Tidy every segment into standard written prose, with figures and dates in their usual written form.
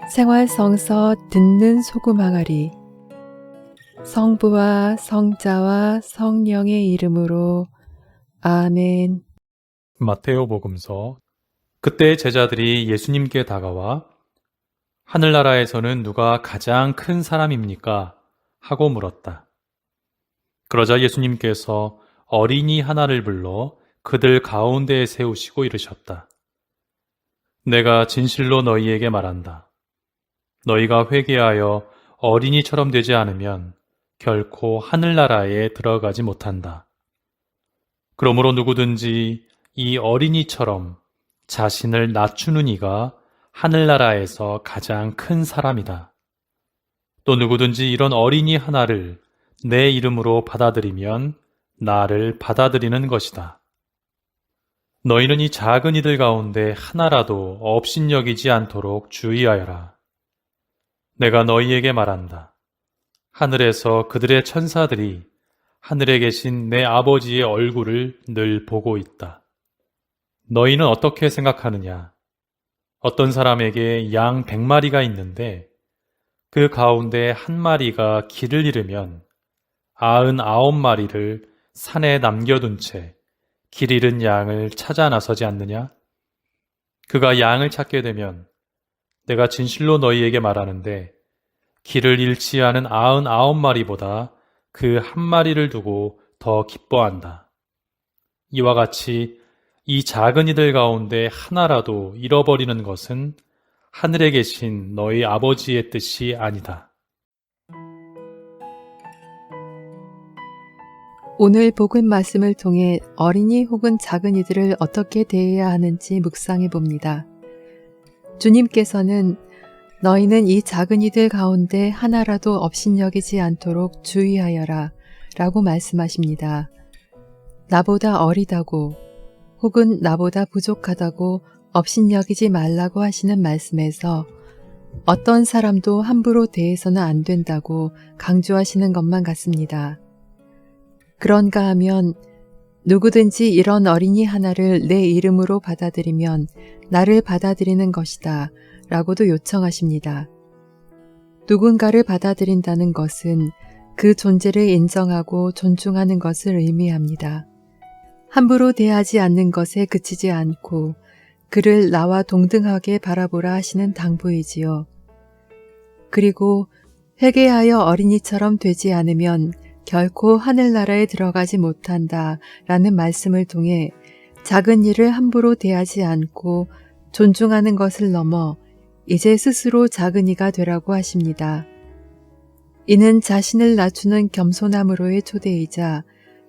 생활성서 듣는 소금항아리. 성부와 성자와 성령의 이름으로 아멘. 마테오복음서. 그때 제자들이 예수님께 다가와 하늘나라에서는 누가 가장 큰 사람입니까? 하고 물었다. 그러자 예수님께서 어린이 하나를 불러 그들 가운데에 세우시고 이르셨다. 내가 진실로 너희에게 말한다. 너희가 회개하여 어린이처럼 되지 않으면 결코 하늘나라에 들어가지 못한다. 그러므로 누구든지 이 어린이처럼 자신을 낮추는 이가 하늘나라에서 가장 큰 사람이다. 또 누구든지 이런 어린이 하나를 내 이름으로 받아들이면 나를 받아들이는 것이다. 너희는 이 작은 이들 가운데 하나라도 업신여기지 않도록 주의하여라. 내가 너희에게 말한다. 하늘에서 그들의 천사들이 하늘에 계신 내 아버지의 얼굴을 늘 보고 있다. 너희는 어떻게 생각하느냐? 어떤 사람에게 양 100마리가 있는데 그 가운데 한 마리가 길을 잃으면 99마리를 산에 남겨둔 채 길 잃은 양을 찾아 나서지 않느냐? 그가 양을 찾게 되면 내가 진실로 너희에게 말하는데 길을 잃지 않은 99마리보다 그 한 마리를 두고 더 기뻐한다. 이와 같이 이 작은 이들 가운데 하나라도 잃어버리는 것은 하늘에 계신 너희 아버지의 뜻이 아니다. 오늘 복음 말씀을 통해 어린이 혹은 작은 이들을 어떻게 대해야 하는지 묵상해 봅니다. 주님께서는 너희는 이 작은 이들 가운데 하나라도 업신여기지 않도록 주의하여라 라고 말씀하십니다. 나보다 어리다고 혹은 나보다 부족하다고 업신여기지 말라고 하시는 말씀에서 어떤 사람도 함부로 대해서는 안 된다고 강조하시는 것만 같습니다. 그런가 하면 누구든지 이런 어린이 하나를 내 이름으로 받아들이면 나를 받아들이는 것이다 라고도 요청하십니다. 누군가를 받아들인다는 것은 그 존재를 인정하고 존중하는 것을 의미합니다. 함부로 대하지 않는 것에 그치지 않고 그를 나와 동등하게 바라보라 하시는 당부이지요. 그리고 회개하여 어린이처럼 되지 않으면 결코 하늘나라에 들어가지 못한다 라는 말씀을 통해 작은 일을 함부로 대하지 않고 존중하는 것을 넘어 이제 스스로 작은 이가 되라고 하십니다. 이는 자신을 낮추는 겸손함으로의 초대이자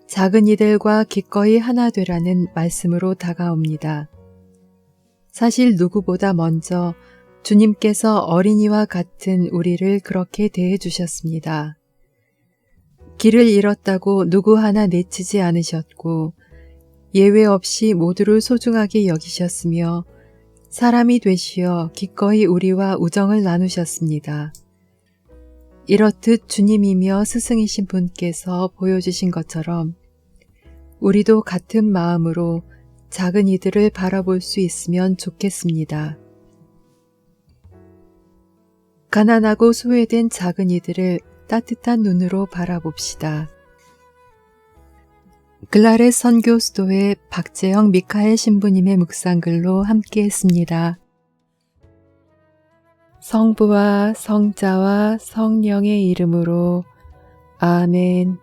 작은 이들과 기꺼이 하나 되라는 말씀으로 다가옵니다. 사실 누구보다 먼저 주님께서 어린이와 같은 우리를 그렇게 대해 주셨습니다. 길을 잃었다고 누구 하나 내치지 않으셨고 예외 없이 모두를 소중하게 여기셨으며 사람이 되시어 기꺼이 우리와 우정을 나누셨습니다. 이렇듯 주님이며 스승이신 분께서 보여주신 것처럼 우리도 같은 마음으로 작은 이들을 바라볼 수 있으면 좋겠습니다. 가난하고 소외된 작은 이들을 따뜻한 눈으로 바라봅시다. 글라렛 선교 수도회 박재영 미카엘 신부님의 묵상글로 함께 했습니다. 성부와 성자와 성령의 이름으로 아멘.